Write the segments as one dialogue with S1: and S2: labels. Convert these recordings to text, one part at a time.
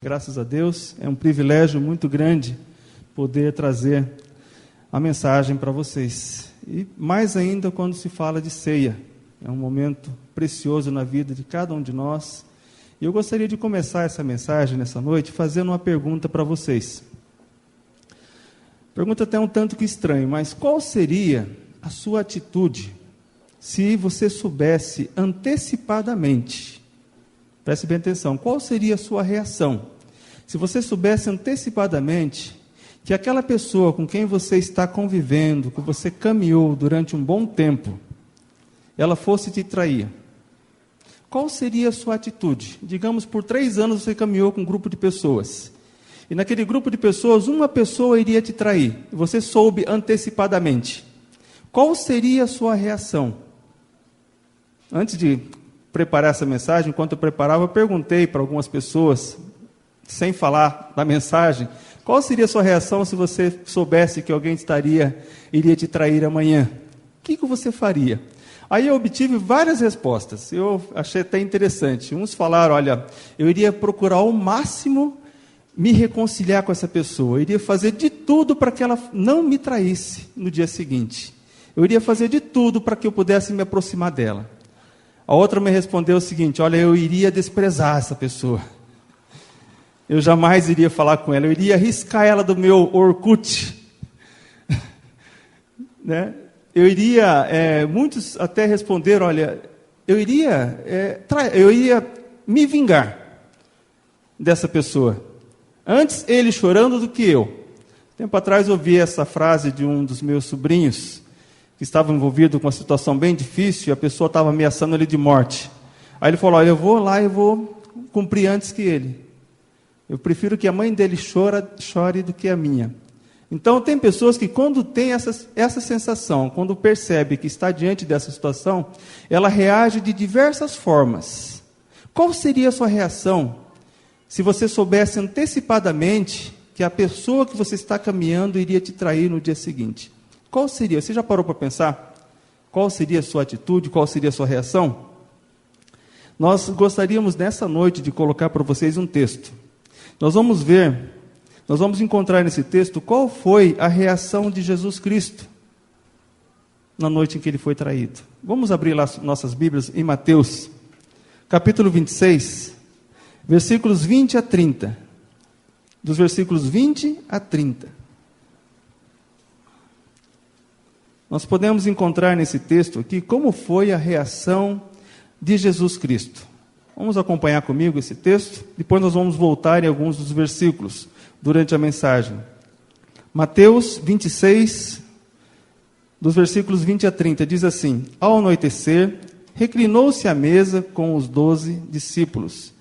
S1: Graças a Deus, é um privilégio muito grande poder trazer a mensagem para vocês. E mais ainda quando se fala de ceia. É um momento precioso na vida de cada um de nós. E eu gostaria de começar essa mensagem nessa noite fazendo uma pergunta para vocês. Pergunta até um tanto que estranha, mas qual seria a sua atitude se você soubesse antecipadamente? Preste bem atenção, qual seria a sua reação se você soubesse antecipadamente que aquela pessoa com quem você está convivendo, que você caminhou durante um bom tempo, ela fosse te trair? Qual seria a sua atitude? Digamos, por 3 anos você caminhou com um grupo de pessoas, e naquele grupo de pessoas, uma pessoa iria te trair, e você soube antecipadamente. Qual seria a sua reação? Antes de preparar essa mensagem, enquanto eu preparava, eu perguntei para algumas pessoas, sem falar da mensagem, qual seria a sua reação se você soubesse que alguém iria te trair amanhã? O que você faria? Aí eu obtive várias respostas, eu achei até interessante. Uns falaram, olha, eu iria procurar ao máximo me reconciliar com essa pessoa, eu iria fazer de tudo para que ela não me traísse no dia seguinte. Eu iria fazer de tudo para que eu pudesse me aproximar dela. A outra me respondeu o seguinte, olha, eu iria desprezar essa pessoa. Eu jamais iria falar com ela, eu iria riscar ela do meu Orkut. Né? Eu iria, muitos até responderam, olha, eu iria me vingar dessa pessoa. Antes ele chorando do que eu. Tempo atrás eu ouvi essa frase de um dos meus sobrinhos, que estava envolvido com uma situação bem difícil, e a pessoa estava ameaçando ele de morte. Aí ele falou, olha, eu vou lá e vou cumprir antes que ele. Eu prefiro que a mãe dele chore do que a minha. Então, tem pessoas que quando tem essa sensação, quando percebe que está diante dessa situação, ela reage de diversas formas. Qual seria a sua reação se você soubesse antecipadamente que a pessoa que você está caminhando iria te trair no dia seguinte? Qual seria? Você já parou para pensar? Qual seria a sua atitude? Qual seria a sua reação? Nós gostaríamos nessa noite de colocar para vocês um texto. Nós vamos encontrar nesse texto qual foi a reação de Jesus Cristo na noite em que ele foi traído. Vamos abrir lá nossas Bíblias em Mateus, capítulo 26, versículos 20 a 30. Dos versículos 20 a 30. Nós podemos encontrar nesse texto aqui como foi a reação de Jesus Cristo. Vamos acompanhar comigo esse texto, depois nós vamos voltar em alguns dos versículos durante a mensagem. Mateus 26, dos versículos 20 a 30, diz assim: Ao anoitecer, reclinou-se à mesa com os 12 discípulos.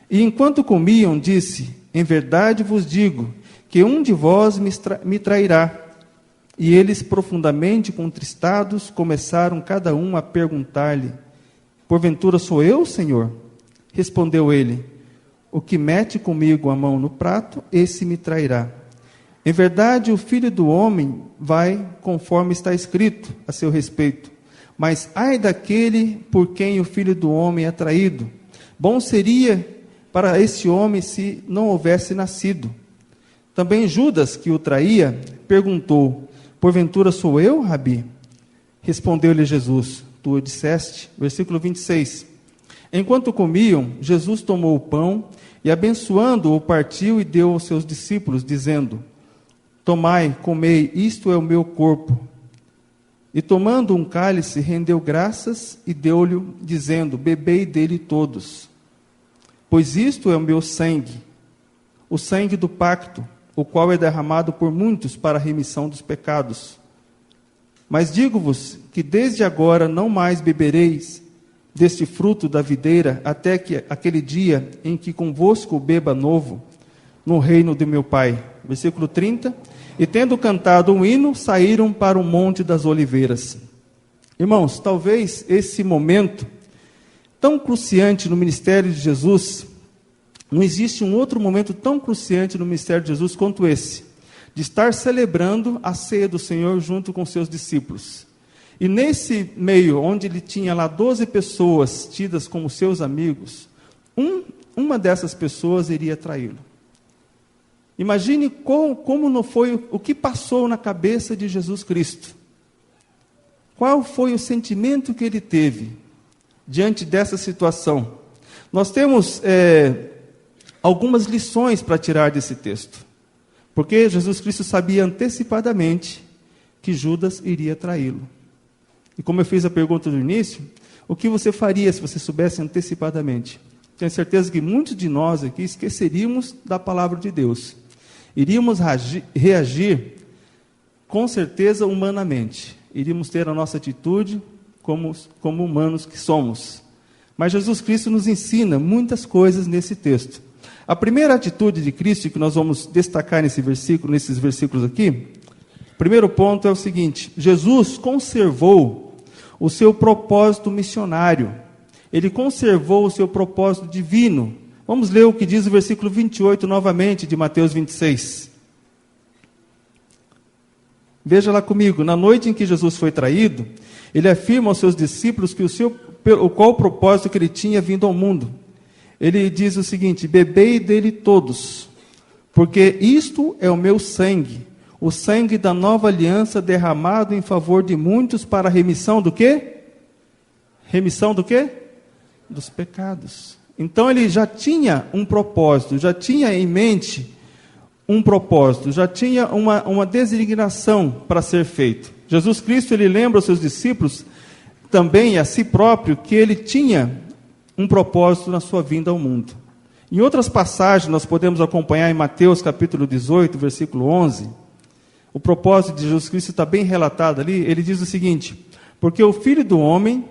S1: E enquanto comiam, disse: Em verdade vos digo, que um de vós me trairá. E eles, profundamente contristados, começaram cada um a perguntar-lhe: Porventura sou eu, Senhor? Respondeu ele: O que mete comigo a mão no prato, esse me trairá. Em verdade, o Filho do Homem vai conforme está escrito a seu respeito. Mas ai daquele por quem o Filho do Homem é traído. Bom seria para esse homem se não houvesse nascido. Também Judas, que o traía, perguntou: Porventura sou eu, Rabi? Respondeu-lhe Jesus: Tu o disseste. Versículo 26. Enquanto comiam, Jesus tomou o pão e, abençoando-o, partiu e deu aos seus discípulos, dizendo: Tomai, comei, isto é o meu corpo. E tomando um cálice, rendeu graças e deu-lhe, dizendo: Bebei dele todos, pois isto é o meu sangue, o sangue do pacto, o qual é derramado por muitos para a remissão dos pecados. Mas digo-vos que desde agora não mais bebereis deste fruto da videira, até que aquele dia em que convosco beba novo no reino de meu Pai. Versículo 30. E tendo cantado um hino, saíram para o Monte das Oliveiras. Irmãos, talvez esse momento tão cruciante no ministério de Jesus, não existe um outro momento tão cruciante no ministério de Jesus quanto esse, de estar celebrando a ceia do Senhor junto com seus discípulos. E nesse meio, onde ele tinha lá 12 pessoas tidas como seus amigos, uma dessas pessoas iria traí-lo. Imagine como não foi o que passou na cabeça de Jesus Cristo. Qual foi o sentimento que ele teve diante dessa situação? Nós temos algumas lições para tirar desse texto. Porque Jesus Cristo sabia antecipadamente que Judas iria traí-lo. E como eu fiz a pergunta no início, o que você faria se você soubesse antecipadamente? Tenho certeza que muitos de nós aqui esqueceríamos da palavra de Deus. Iríamos reagir, com certeza, humanamente. Iríamos ter a nossa atitude como humanos que somos. Mas Jesus Cristo nos ensina muitas coisas nesse texto. A primeira atitude de Cristo, que nós vamos destacar nesses versículos aqui, o primeiro ponto é o seguinte: Jesus conservou o seu propósito missionário. Ele conservou o seu propósito divino. Vamos ler o que diz o versículo 28 novamente de Mateus 26. Veja lá comigo. Na noite em que Jesus foi traído, ele afirma aos seus discípulos que qual o propósito que ele tinha vindo ao mundo. Ele diz o seguinte: bebei dele todos, porque isto é o meu sangue, o sangue da nova aliança derramado em favor de muitos para a remissão do quê? Remissão do quê? Dos pecados. Então ele já tinha um propósito, já tinha em mente um propósito, já tinha uma designação para ser feito. Jesus Cristo, ele lembra aos seus discípulos, também a si próprio, que ele tinha um propósito na sua vinda ao mundo. Em outras passagens, nós podemos acompanhar em Mateus capítulo 18, versículo 11, o propósito de Jesus Cristo está bem relatado ali. Ele diz o seguinte: porque o Filho do Homem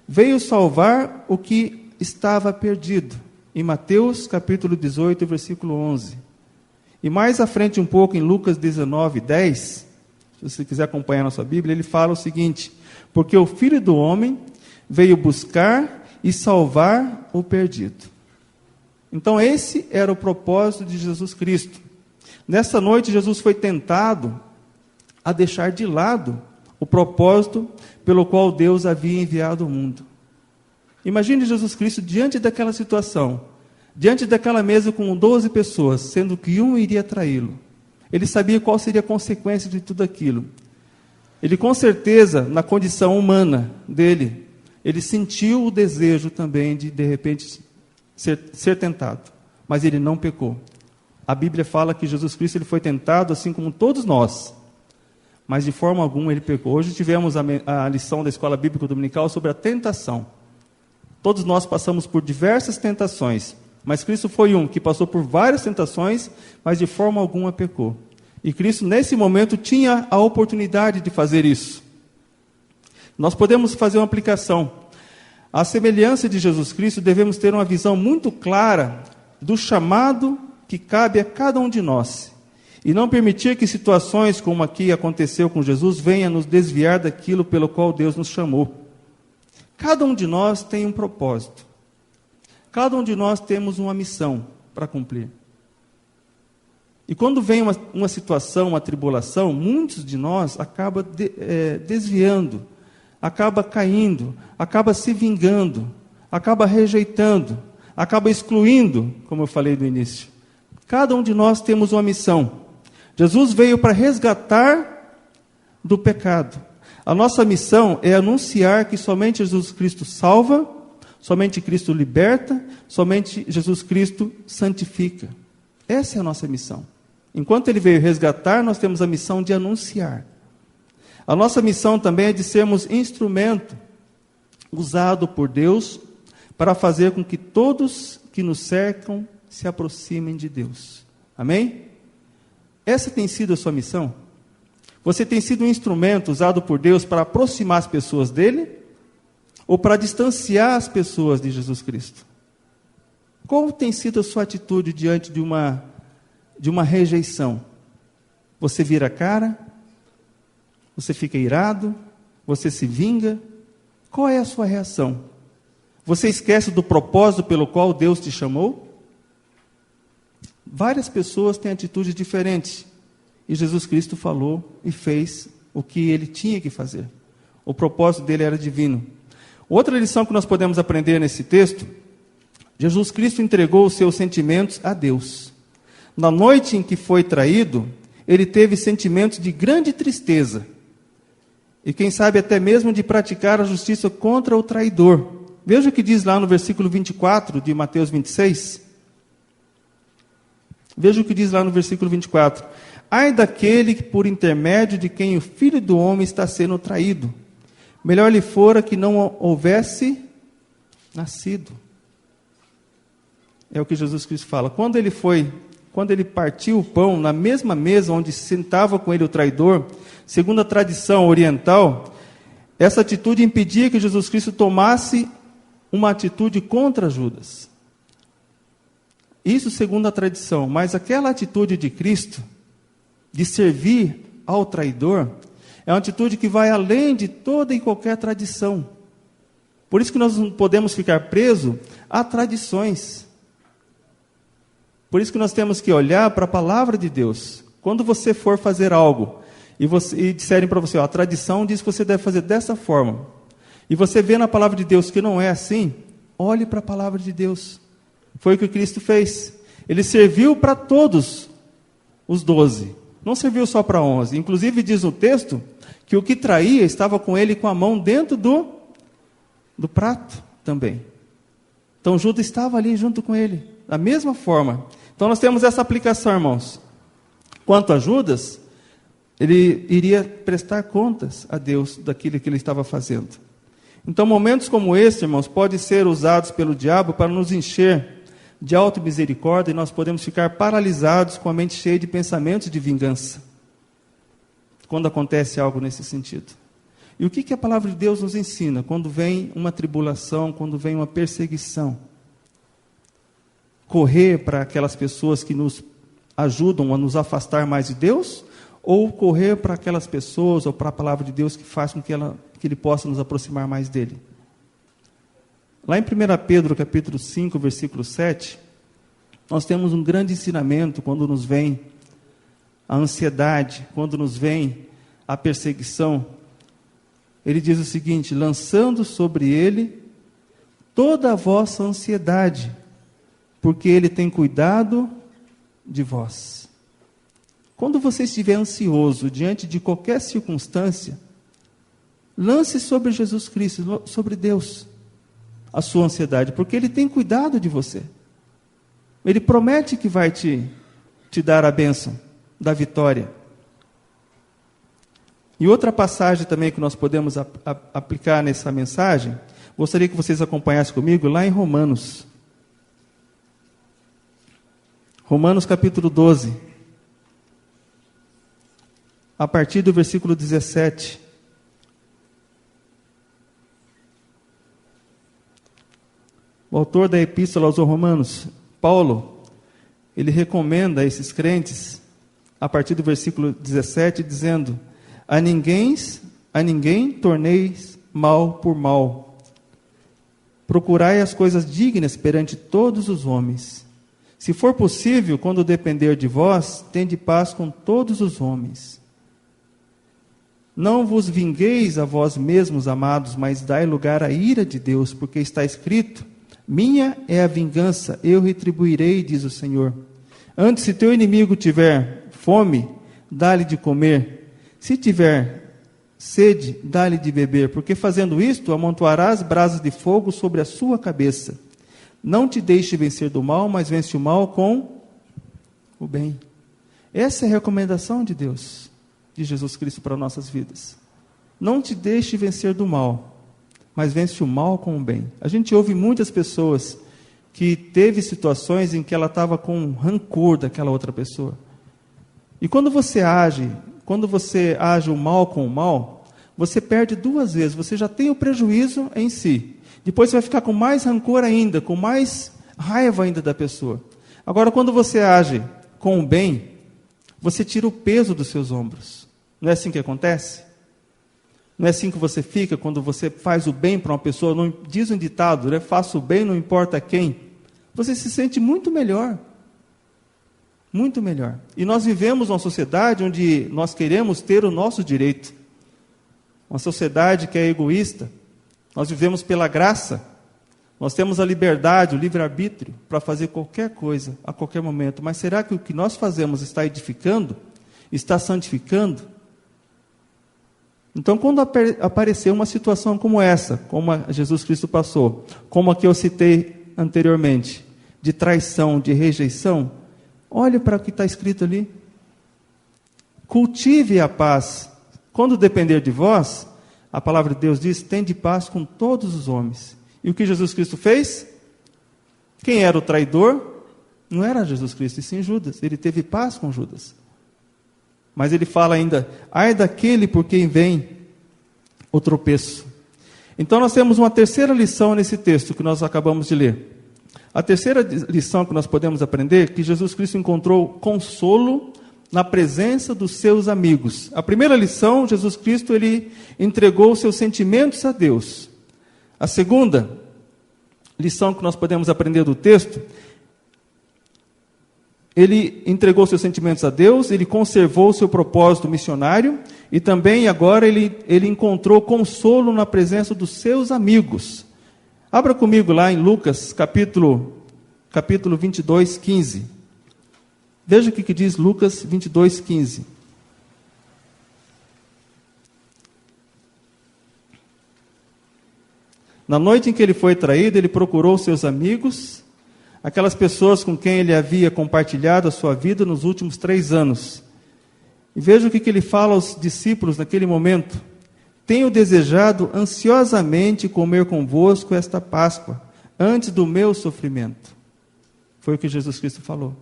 S1: veio salvar o que estava perdido. Em Mateus capítulo 18, versículo 11. E mais à frente um pouco, em Lucas 19, 10, se você quiser acompanhar na sua Bíblia, ele fala o seguinte: porque o Filho do Homem veio buscar e salvar o perdido. Então esse era o propósito de Jesus Cristo. Nessa noite Jesus foi tentado a deixar de lado o propósito pelo qual Deus havia enviado ao mundo. Imagine Jesus Cristo diante daquela situação, diante daquela mesa com 12 pessoas, sendo que um iria traí-lo. Ele sabia qual seria a consequência de tudo aquilo. Ele com certeza, na condição humana dele, ele sentiu o desejo também de repente, ser tentado. Mas ele não pecou. A Bíblia fala que Jesus Cristo ele foi tentado assim como todos nós. Mas de forma alguma ele pecou. Hoje tivemos a lição da Escola Bíblica Dominical sobre a tentação. Todos nós passamos por diversas tentações. Mas Cristo foi um que passou por várias tentações, mas de forma alguma pecou. E Cristo, nesse momento, tinha a oportunidade de fazer isso. Nós podemos fazer uma aplicação. À semelhança de Jesus Cristo, devemos ter uma visão muito clara do chamado que cabe a cada um de nós. E não permitir que situações como aqui aconteceu com Jesus venham nos desviar daquilo pelo qual Deus nos chamou. Cada um de nós tem um propósito. Cada um de nós temos uma missão para cumprir. E quando vem uma situação, uma tribulação, muitos de nós acabam desviando, acaba caindo, acaba se vingando, acaba rejeitando, acaba excluindo, como eu falei no início. Cada um de nós temos uma missão. Jesus veio para resgatar do pecado. A nossa missão é anunciar que somente Jesus Cristo salva, somente Cristo liberta, somente Jesus Cristo santifica. Essa é a nossa missão. Enquanto Ele veio resgatar, nós temos a missão de anunciar. A nossa missão também é de sermos instrumento usado por Deus para fazer com que todos que nos cercam se aproximem de Deus. Amém? Essa tem sido a sua missão? Você tem sido um instrumento usado por Deus para aproximar as pessoas dele ou para distanciar as pessoas de Jesus Cristo? Qual tem sido a sua atitude diante de uma rejeição? Você vira a cara? Você fica irado? Você se vinga? Qual é a sua reação? Você esquece do propósito pelo qual Deus te chamou? Várias pessoas têm atitudes diferentes. E Jesus Cristo falou e fez o que ele tinha que fazer. O propósito dele era divino. Outra lição que nós podemos aprender nesse texto: Jesus Cristo entregou os seus sentimentos a Deus. Na noite em que foi traído, ele teve sentimentos de grande tristeza. E quem sabe até mesmo de praticar a justiça contra o traidor. Veja o que diz lá no versículo 24 de Mateus 26. Veja o que diz lá no versículo 24. Ai daquele que por intermédio de quem o Filho do Homem está sendo traído. Melhor lhe fora que não houvesse nascido. É o que Jesus Cristo fala. Quando ele partiu o pão na mesma mesa onde sentava com ele o traidor, segundo a tradição oriental, essa atitude impedia que Jesus Cristo tomasse uma atitude contra Judas. Isso segundo a tradição, mas aquela atitude de Cristo, de servir ao traidor, é uma atitude que vai além de toda e qualquer tradição. Por isso que nós não podemos ficar presos a tradições. Por isso que nós temos que olhar para a palavra de Deus. Quando você for fazer algo, e disserem para você, a tradição diz que você deve fazer dessa forma, e você vê na palavra de Deus que não é assim, olhe para a palavra de Deus. Foi o que Cristo fez. Ele serviu para todos os 12. Não serviu só para 11. Inclusive diz no texto que o que traía estava com ele com a mão dentro do prato também. Então Judas estava ali junto com ele, da mesma forma. Então nós temos essa aplicação, irmãos. Quanto a Judas, ele iria prestar contas a Deus daquilo que ele estava fazendo. Então momentos como este, irmãos, podem ser usados pelo diabo para nos encher de auto-misericórdia, e nós podemos ficar paralisados com a mente cheia de pensamentos de vingança, quando acontece algo nesse sentido. E o que a palavra de Deus nos ensina quando vem uma tribulação, quando vem uma perseguição? Correr para aquelas pessoas que nos ajudam a nos afastar mais de Deus, ou correr para aquelas pessoas, ou para a palavra de Deus que faz com que ele possa nos aproximar mais dele? Lá em 1 Pedro, capítulo 5, versículo 7, nós temos um grande ensinamento quando nos vem a ansiedade, quando nos vem a perseguição. Ele diz o seguinte: lançando sobre ele toda a vossa ansiedade, porque ele tem cuidado de vós. Quando você estiver ansioso diante de qualquer circunstância, lance sobre Jesus Cristo, sobre Deus, a sua ansiedade, porque Ele tem cuidado de você. Ele promete que vai te dar a bênção da vitória. E outra passagem também que nós podemos aplicar nessa mensagem, gostaria que vocês acompanhassem comigo, lá em Romanos. Romanos capítulo 12. A partir do versículo 17. O autor da epístola aos Romanos, Paulo, ele recomenda a esses crentes, a partir do versículo 17, dizendo: a ninguém torneis mal por mal. Procurai as coisas dignas perante todos os homens. Se for possível, quando depender de vós, tende paz com todos os homens. Não vos vingueis a vós mesmos, amados, mas dai lugar à ira de Deus, porque está escrito: minha é a vingança, eu retribuirei, diz o Senhor. Antes, se teu inimigo tiver fome, dá-lhe de comer. Se tiver sede, dá-lhe de beber, porque fazendo isto, amontoarás brasas de fogo sobre a sua cabeça. Não te deixe vencer do mal, mas vence o mal com o bem. Essa é a recomendação de Deus, de Jesus Cristo para nossas vidas. Não te deixe vencer do mal, mas vence o mal com o bem. A gente ouve muitas pessoas que teve situações em que ela estava com rancor daquela outra pessoa. E quando você age o mal com o mal, você perde duas vezes. Você já tem o prejuízo em si. Depois você vai ficar com mais rancor ainda, com mais raiva ainda da pessoa. Agora, quando você age com o bem, você tira o peso dos seus ombros. Não é assim que acontece? Não é assim que você fica quando você faz o bem para uma pessoa? Não diz um ditado, né? Faça o bem, não importa quem. Você se sente muito melhor. Muito melhor. E nós vivemos uma sociedade onde nós queremos ter o nosso direito. Uma sociedade que é egoísta. Nós vivemos pela graça. Nós temos a liberdade, o livre-arbítrio para fazer qualquer coisa, a qualquer momento. Mas será que o que nós fazemos está edificando? Está santificando? Então, quando aparecer uma situação como essa, como a Jesus Cristo passou, como a que eu citei anteriormente, de traição, de rejeição, olhe para o que está escrito ali. Cultive a paz. Quando depender de vós, a palavra de Deus diz, tende paz com todos os homens. E o que Jesus Cristo fez? Quem era o traidor? Não era Jesus Cristo, e sim Judas. Ele teve paz com Judas. Mas ele fala ainda, ai daquele por quem vem o tropeço. Então nós temos uma terceira lição nesse texto que nós acabamos de ler. A terceira lição que nós podemos aprender é que Jesus Cristo encontrou consolo na presença dos seus amigos. A primeira lição, Jesus Cristo, ele entregou seus sentimentos a Deus. A segunda lição que nós podemos aprender do texto, ele entregou seus sentimentos a Deus, ele conservou seu propósito missionário e também agora ele encontrou consolo na presença dos seus amigos. Abra comigo lá em Lucas, capítulo 22, 15. Veja o que diz Lucas 22, 15. Na noite em que ele foi traído, ele procurou seus amigos, aquelas pessoas com quem ele havia compartilhado a sua vida nos últimos 3 anos. E veja o que ele fala aos discípulos naquele momento. Tenho desejado ansiosamente comer convosco esta Páscoa, antes do meu sofrimento. Foi o que Jesus Cristo falou.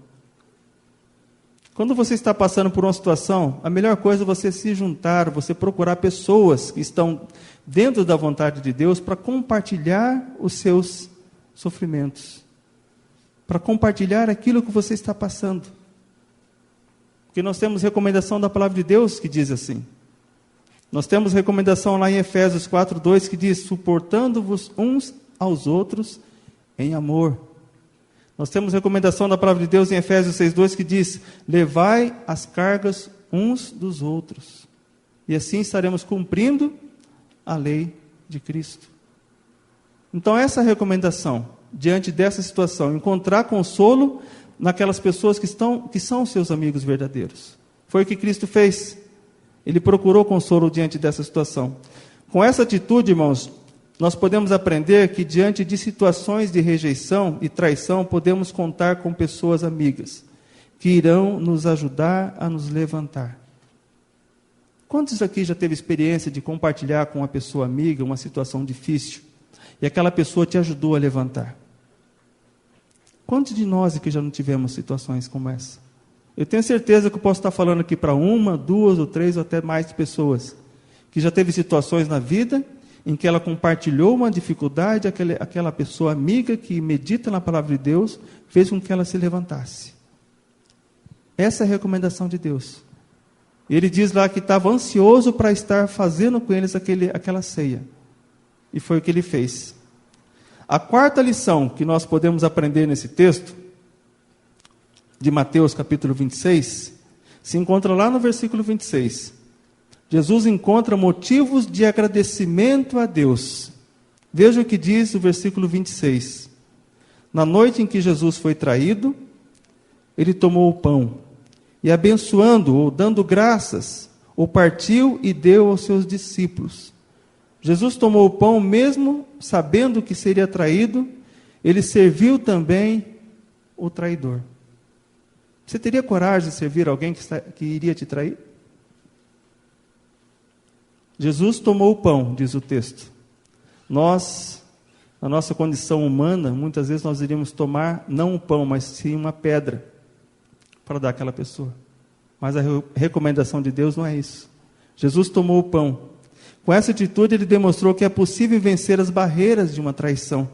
S1: Quando você está passando por uma situação, a melhor coisa é você se juntar, você procurar pessoas que estão dentro da vontade de Deus para compartilhar os seus sofrimentos, para compartilhar aquilo que você está passando. Porque nós temos recomendação da palavra de Deus que diz assim. Nós temos recomendação lá em Efésios 4:2 que diz, suportando-vos uns aos outros em amor. Nós temos recomendação da palavra de Deus em Efésios 6:2 que diz, levai as cargas uns dos outros. E assim estaremos cumprindo a lei de Cristo. Então essa é a recomendação, diante dessa situação, encontrar consolo naquelas pessoas que são seus amigos verdadeiros. Foi o que Cristo fez. Ele procurou consolo diante dessa situação. Com essa atitude, irmãos, nós podemos aprender que diante de situações de rejeição e traição, podemos contar com pessoas amigas, que irão nos ajudar a nos levantar. Quantos aqui já teve experiência de compartilhar com uma pessoa amiga uma situação difícil, e aquela pessoa te ajudou a levantar? Quantos de nós aqui já não tivemos situações como essa? Eu tenho certeza que eu posso estar falando aqui para 1, 2 ou 3 ou até mais pessoas, que já teve situações na vida em que ela compartilhou uma dificuldade, aquela pessoa amiga que medita na palavra de Deus, fez com que ela se levantasse. Essa é a recomendação de Deus. Ele diz lá que estava ansioso para estar fazendo com eles aquela ceia. E foi o que ele fez. A quarta lição que nós podemos aprender nesse texto, de Mateus capítulo 26, se encontra lá no versículo 26. Jesus encontra motivos de agradecimento a Deus. Veja o que diz o versículo 26. Na noite em que Jesus foi traído, ele tomou o pão, e abençoando, ou dando graças, o partiu e deu aos seus discípulos. Jesus tomou o pão, mesmo sabendo que seria traído, ele serviu também o traidor. Você teria coragem de servir alguém que iria te trair? Jesus tomou o pão, diz o texto. Nós, na nossa condição humana, muitas vezes nós iríamos tomar não um pão, mas sim uma pedra para dar àquela pessoa. Mas a recomendação de Deus não é isso. Jesus tomou o pão. Com essa atitude ele demonstrou que é possível vencer as barreiras de uma traição.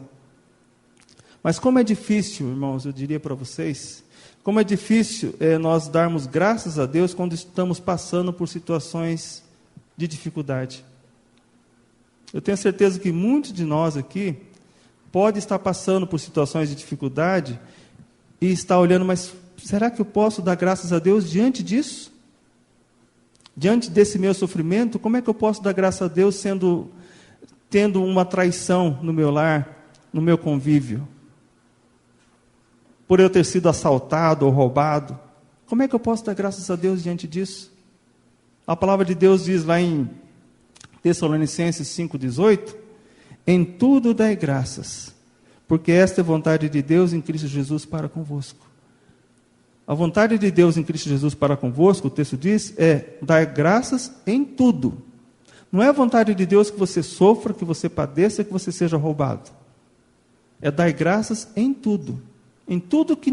S1: Mas como é difícil, irmãos, eu diria para vocês, como é difícil nós darmos graças a Deus quando estamos passando por situações de dificuldade. Eu tenho certeza que muitos de nós aqui pode estar passando por situações de dificuldade e está olhando, mas será que eu posso dar graças a Deus diante disso? Diante desse meu sofrimento, como é que eu posso dar graças a Deus tendo uma traição no meu lar? no meu convívio? Por eu ter sido assaltado ou roubado? Como é que eu posso dar graças a Deus diante disso? A palavra de Deus diz lá em Tessalonicenses 5,18: em tudo dai graças, porque esta é a vontade de Deus em Cristo Jesus para convosco. A vontade de Deus em Cristo Jesus para convosco, o texto diz, é dar graças em tudo. Não é a vontade de Deus que você sofra, que você padeça, que você seja roubado. É dar graças em tudo. Em tudo que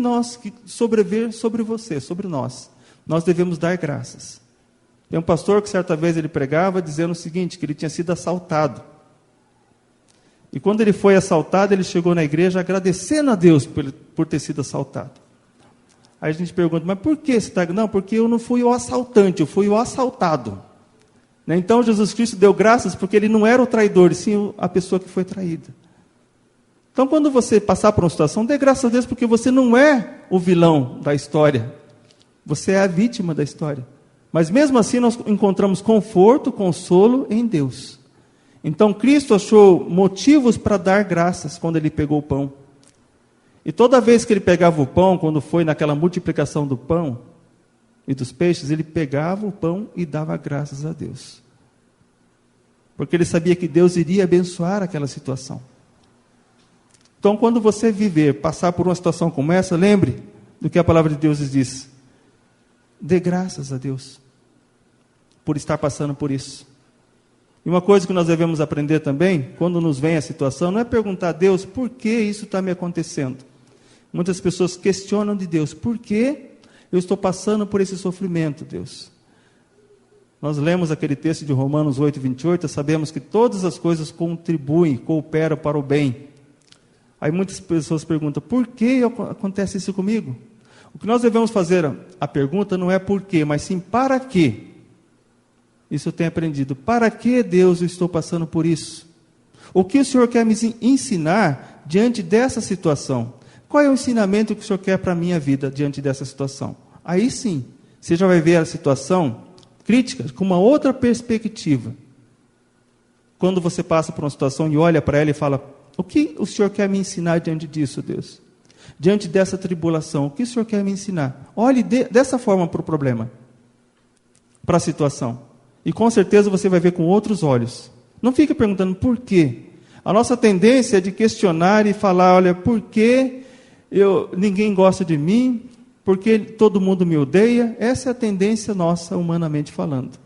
S1: sobrevier sobre você, sobre nós devemos dar graças. Tem um pastor que certa vez ele pregava dizendo o seguinte, que ele tinha sido assaltado. E quando ele foi assaltado, ele chegou na igreja agradecendo a Deus por ter sido assaltado. Aí a gente pergunta, mas por que você está... Não, porque eu não fui o assaltante, eu fui o assaltado. Então Jesus Cristo deu graças porque ele não era o traidor, e sim a pessoa que foi traída. Então quando você passar por uma situação, dê graças a Deus porque você não é o vilão da história. Você é a vítima da história. Mas mesmo assim nós encontramos conforto, consolo em Deus. Então Cristo achou motivos para dar graças quando ele pegou o pão. E toda vez que ele pegava o pão, quando foi naquela multiplicação do pão e dos peixes, ele pegava o pão e dava graças a Deus. Porque ele sabia que Deus iria abençoar aquela situação. Então, quando você passar por uma situação como essa, lembre do que a palavra de Deus diz. Dê graças a Deus por estar passando por isso. E uma coisa que nós devemos aprender também, quando nos vem a situação, não é perguntar a Deus, por que isso está me acontecendo? Muitas pessoas questionam de Deus, por que eu estou passando por esse sofrimento, Deus? Nós lemos aquele texto de Romanos 8:28, sabemos que todas as coisas contribuem, cooperam para o bem. Aí muitas pessoas perguntam, por que acontece isso comigo? O que nós devemos fazer, a pergunta não é por quê, mas sim para quê? Isso eu tenho aprendido. Para que, Deus, eu estou passando por isso? O que o Senhor quer me ensinar diante dessa situação? Qual é o ensinamento que o Senhor quer para a minha vida diante dessa situação? Aí sim, você já vai ver a situação crítica com uma outra perspectiva. Quando você passa por uma situação e olha para ela e fala, o que o Senhor quer me ensinar diante disso, Deus? Diante dessa tribulação, o que o Senhor quer me ensinar? Olhe dessa forma para o problema, para a situação. E com certeza você vai ver com outros olhos. Não fique perguntando por quê. A nossa tendência é de questionar e falar, olha, por que ninguém gosta de mim? Por que todo mundo me odeia? Essa é a tendência nossa, humanamente falando.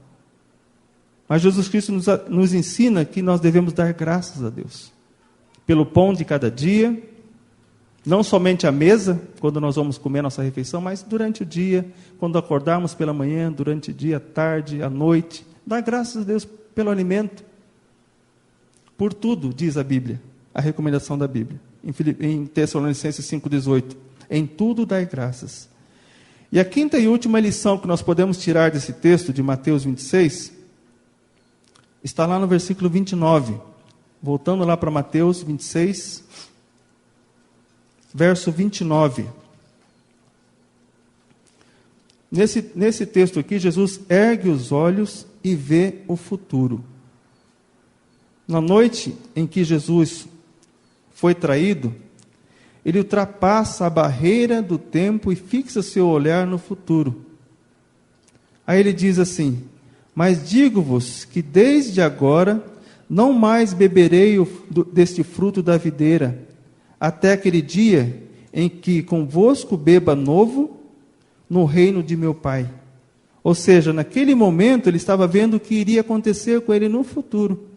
S1: Mas Jesus Cristo nos ensina que nós devemos dar graças a Deus. Pelo pão de cada dia, não somente à mesa, quando nós vamos comer nossa refeição, mas durante o dia, quando acordarmos pela manhã, durante o dia, à tarde, à noite. Dar graças a Deus pelo alimento. Por tudo, diz a Bíblia, a recomendação da Bíblia. Em Tessalonicenses 5,18. Em tudo dai graças. E a quinta e última lição que nós podemos tirar desse texto de Mateus 26, está lá no versículo 29. Voltando lá para Mateus 26, verso 29. Nesse texto aqui, Jesus ergue os olhos e vê o futuro. Na noite em que Jesus foi traído, ele ultrapassa a barreira do tempo e fixa seu olhar no futuro. Aí ele diz assim, mas digo-vos que desde agora não mais beberei deste fruto da videira, até aquele dia em que convosco beba novo no reino de meu Pai. Ou seja, naquele momento ele estava vendo o que iria acontecer com ele no futuro.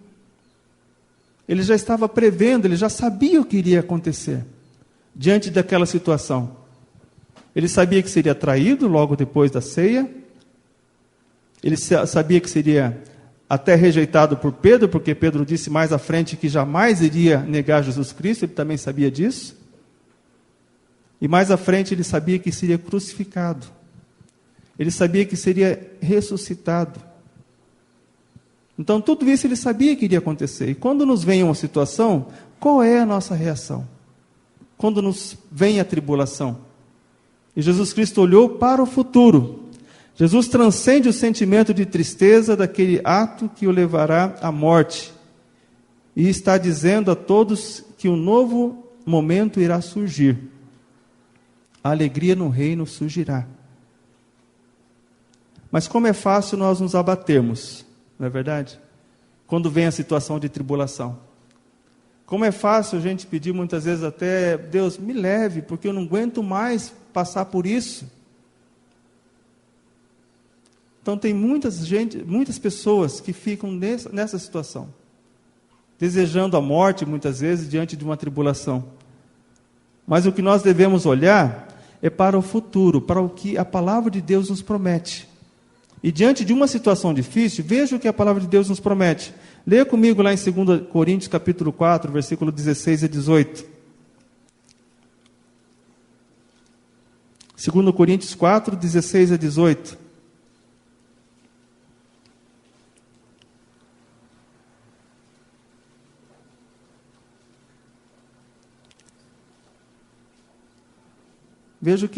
S1: Ele já estava prevendo, ele já sabia o que iria acontecer diante daquela situação. Ele sabia que seria traído logo depois da ceia. Ele sabia que seria até rejeitado por Pedro, porque Pedro disse mais à frente que jamais iria negar Jesus Cristo, ele também sabia disso. E mais à frente ele sabia que seria crucificado. Ele sabia que seria ressuscitado. Então, tudo isso ele sabia que iria acontecer. E quando nos vem uma situação, qual é a nossa reação? Quando nos vem a tribulação. E Jesus Cristo olhou para o futuro. Jesus transcende o sentimento de tristeza daquele ato que o levará à morte. E está dizendo a todos que um novo momento irá surgir. A alegria no reino surgirá. Mas como é fácil nós nos abatermos, não é verdade? Quando vem a situação de tribulação. Como é fácil a gente pedir muitas vezes até, Deus, me leve, porque eu não aguento mais passar por isso. Então tem muitas pessoas que ficam nessa situação, desejando a morte muitas vezes diante de uma tribulação. Mas o que nós devemos olhar é para o futuro, para o que a palavra de Deus nos promete. E diante de uma situação difícil, veja o que a palavra de Deus nos promete. Leia comigo lá em 2 Coríntios capítulo 4, versículo 16 a 18. 2 Coríntios 4, 16 a 18. Veja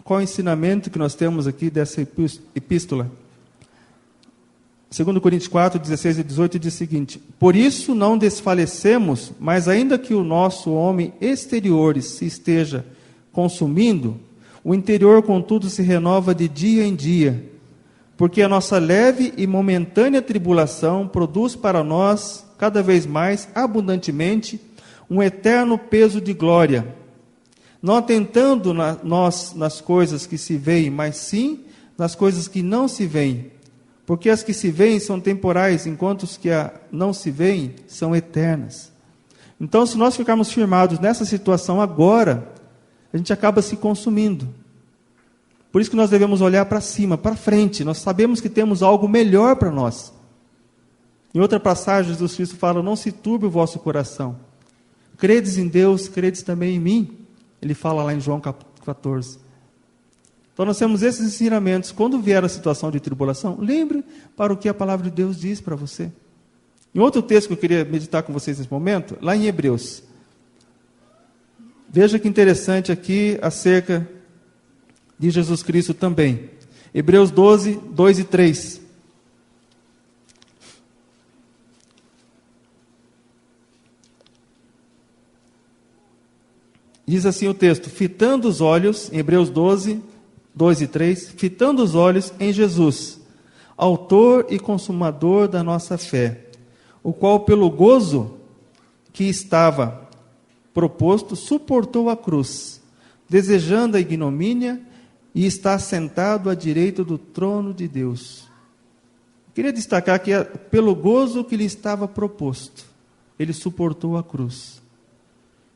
S1: qual é o ensinamento que nós temos aqui dessa epístola. 2 Coríntios 4, 16 e 18 diz o seguinte: por isso não desfalecemos, mas ainda que o nosso homem exterior se esteja consumindo, o interior contudo se renova de dia em dia, porque a nossa leve e momentânea tribulação produz para nós, cada vez mais abundantemente, um eterno peso de glória, não atentando nós nas coisas que se veem, mas sim nas coisas que não se veem. Porque as que se veem são temporais, enquanto os que não se veem são eternas. Então, se nós ficarmos firmados nessa situação agora, a gente acaba se consumindo. Por isso que nós devemos olhar para cima, para frente. Nós sabemos que temos algo melhor para nós. Em outra passagem, Jesus Cristo fala: não se turbe o vosso coração. Credes em Deus, credes também em mim. Ele fala lá em João 14. Então nós temos esses ensinamentos. Quando vier a situação de tribulação, lembre para o que a palavra de Deus diz para você. Em outro texto que eu queria meditar com vocês nesse momento, lá em Hebreus. Veja que interessante aqui acerca de Jesus Cristo também. Hebreus 12, 2 e 3. Diz assim o texto: fitando os olhos, em Hebreus 12, 2 e 3, fitando os olhos em Jesus, autor e consumador da nossa fé, o qual pelo gozo que estava proposto, suportou a cruz, desejando a ignomínia, e está sentado à direita do trono de Deus. Queria destacar que pelo gozo que lhe estava proposto, ele suportou a cruz.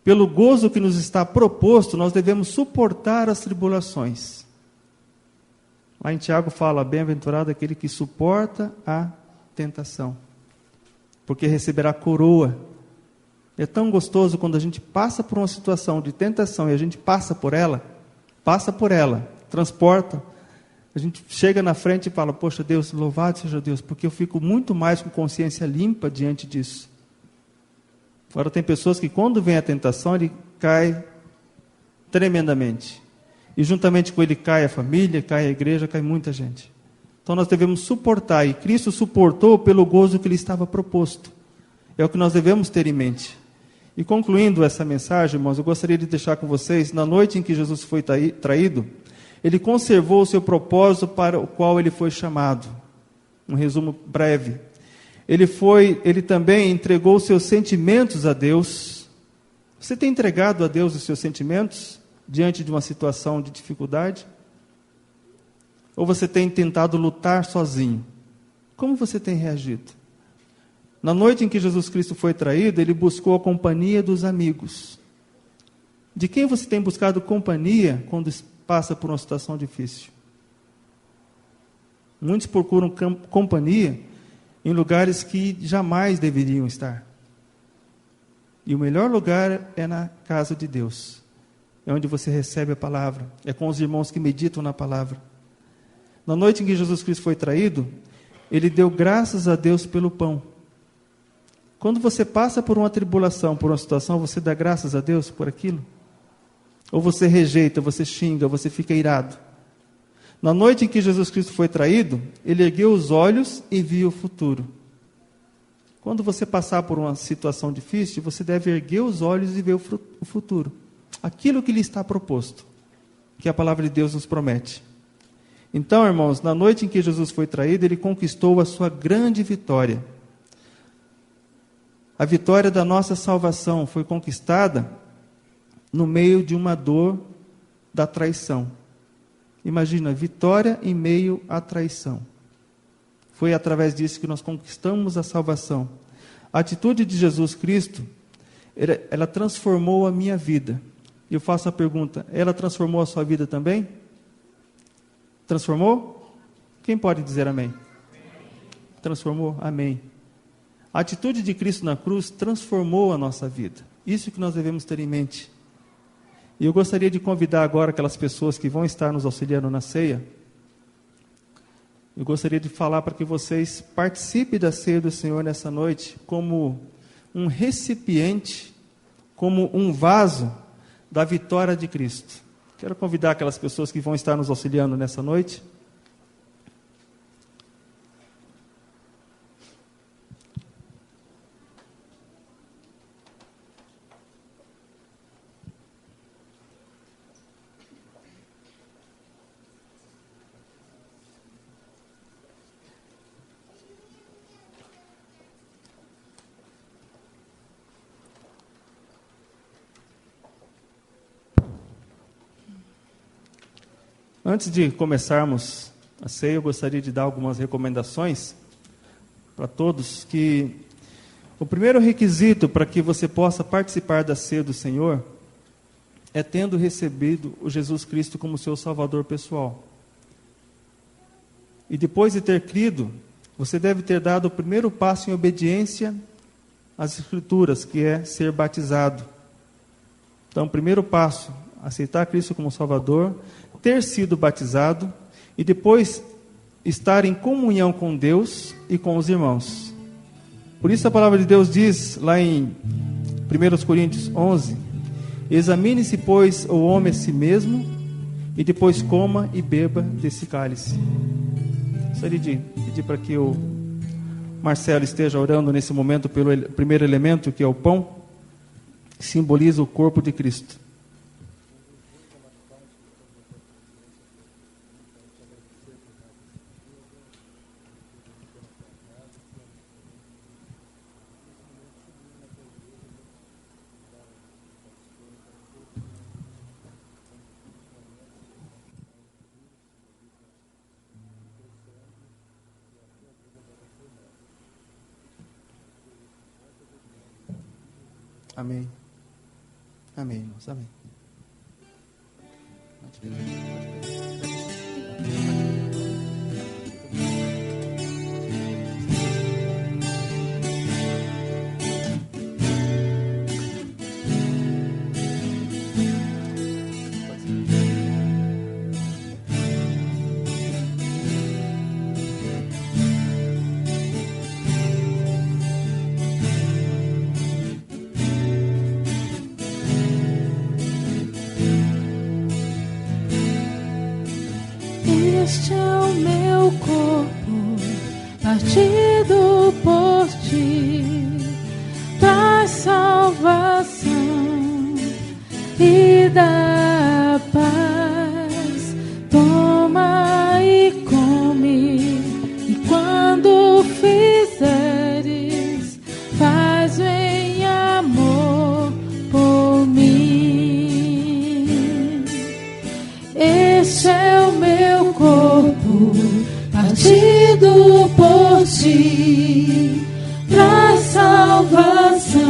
S1: Pelo gozo que nos está proposto, nós devemos suportar as tribulações. Lá em Tiago fala: bem-aventurado aquele que suporta a tentação, porque receberá coroa. É tão gostoso quando a gente passa por uma situação de tentação e a gente passa por ela, transporta, a gente chega na frente e fala: poxa Deus, louvado seja Deus, porque eu fico muito mais com consciência limpa diante disso. Agora tem pessoas que quando vem a tentação, ele cai tremendamente. E juntamente com ele cai a família, cai a igreja, cai muita gente. Então nós devemos suportar, e Cristo suportou pelo gozo que lhe estava proposto. É o que nós devemos ter em mente. E concluindo essa mensagem, irmãos, eu gostaria de deixar com vocês, na noite em que Jesus foi traído, ele conservou o seu propósito para o qual ele foi chamado. Um resumo breve. Ele também entregou os seus sentimentos a Deus. Você tem entregado a Deus os seus sentimentos diante de uma situação de dificuldade? Ou você tem tentado lutar sozinho? Como você tem reagido? Na noite em que Jesus Cristo foi traído, ele buscou a companhia dos amigos. De quem você tem buscado companhia quando passa por uma situação difícil? Muitos procuram companhia em lugares que jamais deveriam estar. E o melhor lugar é na casa de Deus. É onde você recebe a palavra. É com os irmãos que meditam na palavra. Na noite em que Jesus Cristo foi traído, ele deu graças a Deus pelo pão. Quando você passa por uma tribulação, por uma situação, você dá graças a Deus por aquilo? Ou você rejeita, você xinga, você fica irado? Na noite em que Jesus Cristo foi traído, ele ergueu os olhos e viu o futuro. Quando você passar por uma situação difícil, você deve erguer os olhos e ver o futuro. Aquilo que lhe está proposto, que a palavra de Deus nos promete. Então, irmãos, na noite em que Jesus foi traído, ele conquistou a sua grande vitória. A vitória da nossa salvação foi conquistada no meio de uma dor da traição. Imagina, vitória em meio à traição. Foi através disso que nós conquistamos a salvação. A atitude de Jesus Cristo, ela transformou a minha vida. E eu faço a pergunta, ela transformou a sua vida também? Transformou? Quem pode dizer amém? Transformou? Amém. A atitude de Cristo na cruz transformou a nossa vida. Isso que nós devemos ter em mente. E eu gostaria de convidar agora aquelas pessoas que vão estar nos auxiliando na ceia. Eu gostaria de falar para que vocês participem da ceia do Senhor nessa noite como um recipiente, como um vaso da vitória de Cristo. Quero convidar aquelas pessoas que vão estar nos auxiliando nessa noite. Antes de começarmos a ceia, eu gostaria de dar algumas recomendações para todos, que o primeiro requisito para que você possa participar da ceia do Senhor é tendo recebido o Jesus Cristo como seu Salvador pessoal. E depois de ter crido, você deve ter dado o primeiro passo em obediência às Escrituras, que é ser batizado. Então, o primeiro passo, aceitar Cristo como Salvador, ter sido batizado e depois estar em comunhão com Deus e com os irmãos. Por isso a palavra de Deus diz lá em 1 Coríntios 11: examine-se, pois, o homem a si mesmo, e depois coma e beba desse cálice. Gostaria de pedir para que o Marcelo esteja orando nesse momento pelo primeiro elemento, que é o pão, que simboliza o corpo de Cristo. Amém. Amém, irmãos. Amém.
S2: Este é o meu corpo, partido por ti, traz salvação e dá paz. Toma e come, e quando fizeres, faz-o em amor por mim. Este é o meu corpo, partido por ti, traz salvação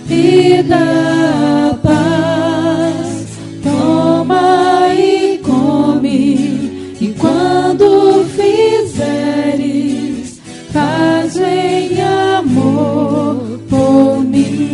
S2: e dá paz. Toma e come, e quando fizeres, faz em amor por mim.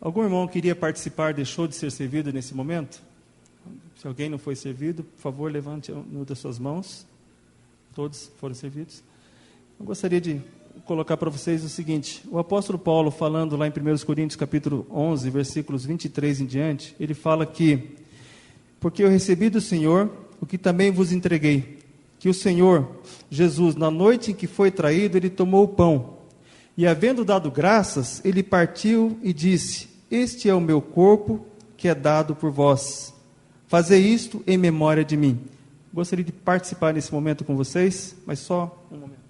S1: Algum irmão queria participar, deixou de ser servido nesse momento? Se alguém não foi servido, por favor, levante uma das suas mãos. Todos foram servidos. Eu gostaria de colocar para vocês o seguinte: o apóstolo Paulo, falando lá em 1 Coríntios capítulo 11, versículos 23 em diante, ele fala que: porque eu recebi do Senhor o que também vos entreguei, que o Senhor Jesus, na noite em que foi traído, ele tomou o pão, e havendo dado graças, ele partiu e disse: este é o meu corpo que é dado por vós, fazei isto em memória de mim. Gostaria de participar nesse momento com vocês, mas só um momento.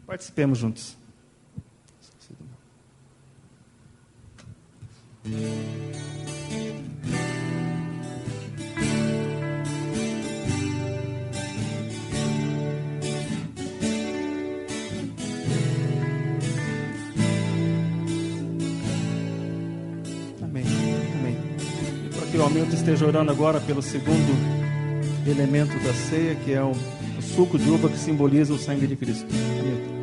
S1: Participemos juntos. Amém. Amém. E para que o Hamilton esteja orando agora pelo segundo elemento da ceia, que é o suco de uva que simboliza o sangue de Cristo. Hamilton.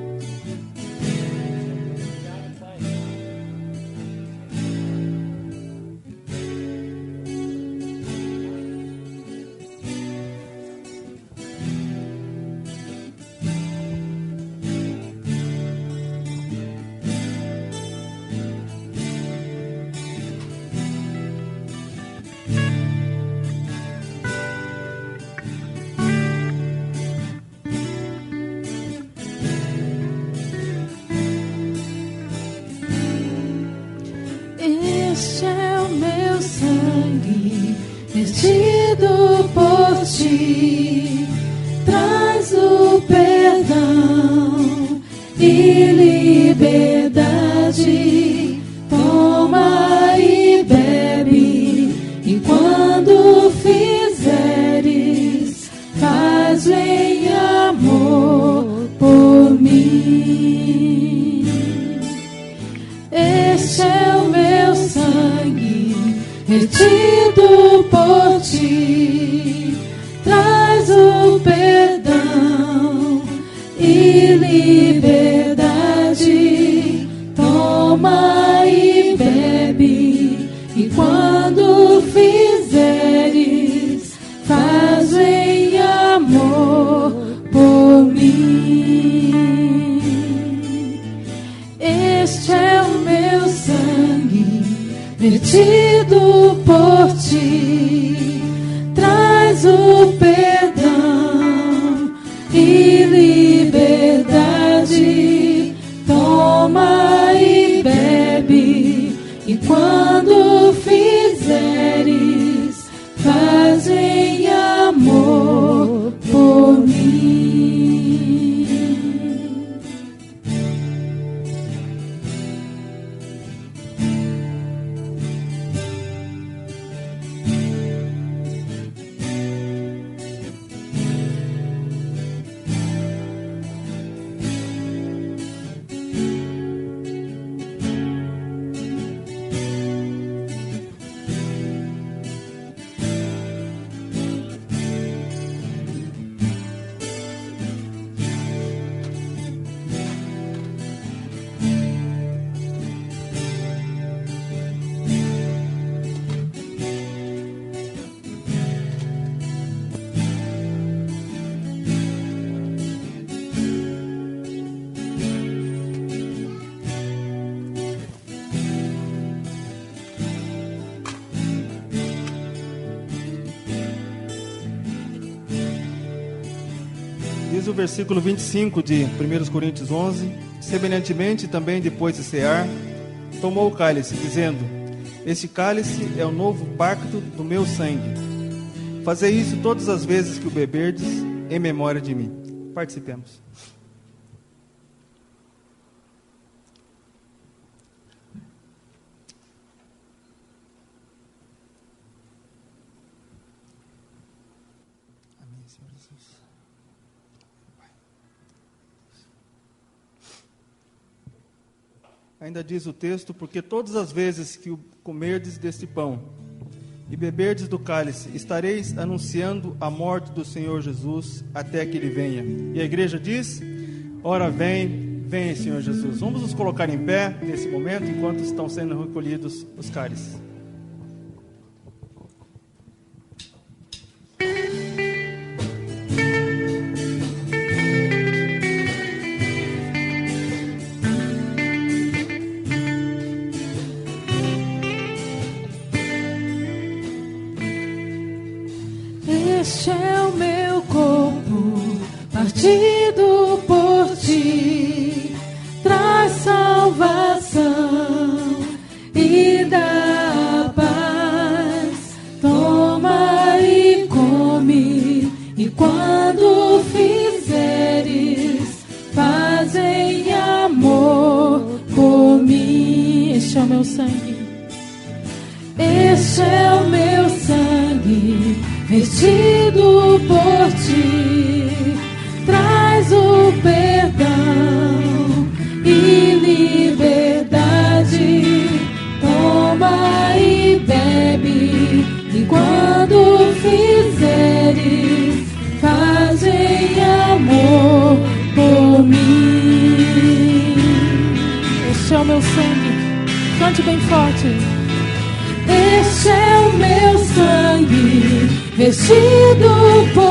S2: Este é o meu sangue, vertido por ti, traz o perdão e liberdade. Toma e bebe, e quando fizeres, faz em amor por mim. Este é o meu sangue, vertido por ti, traz o perdão e liberdade. Toma e bebe, e quando fizeres, faz em amor por mim. Este é o meu sangue, vertido por ti, traz o perdão e liberdade. Toma e bebe, e quando fizeres, faz em amor por mim.
S1: Diz o versículo 25 de 1 Coríntios 11: semelhantemente também depois de cear, tomou o cálice, dizendo: este cálice é o novo pacto do meu sangue. Fazei isso todas as vezes que o beberdes, em memória de mim. Participemos. Amém, Senhor Jesus. Ainda diz o texto: porque todas as vezes que comerdes deste pão e beberdes do cálice, estareis anunciando a morte do Senhor Jesus até que Ele venha. E a igreja diz: ora vem, vem Senhor Jesus. Vamos nos colocar em pé nesse momento, enquanto estão sendo recolhidos os cálices.
S2: Este é o meu corpo, partido por ti, traz salvação e dá paz. Toma e come, e quando fizeres, faz em amor por mim. Este é o meu sangue, este é o meu sangue, vertido por ti, traz o perdão e liberdade. Toma e bebe, e quando fizeres, faz em amor por mim. Este é o meu sangue, cante bem forte. Este é o meu sangue, vestido por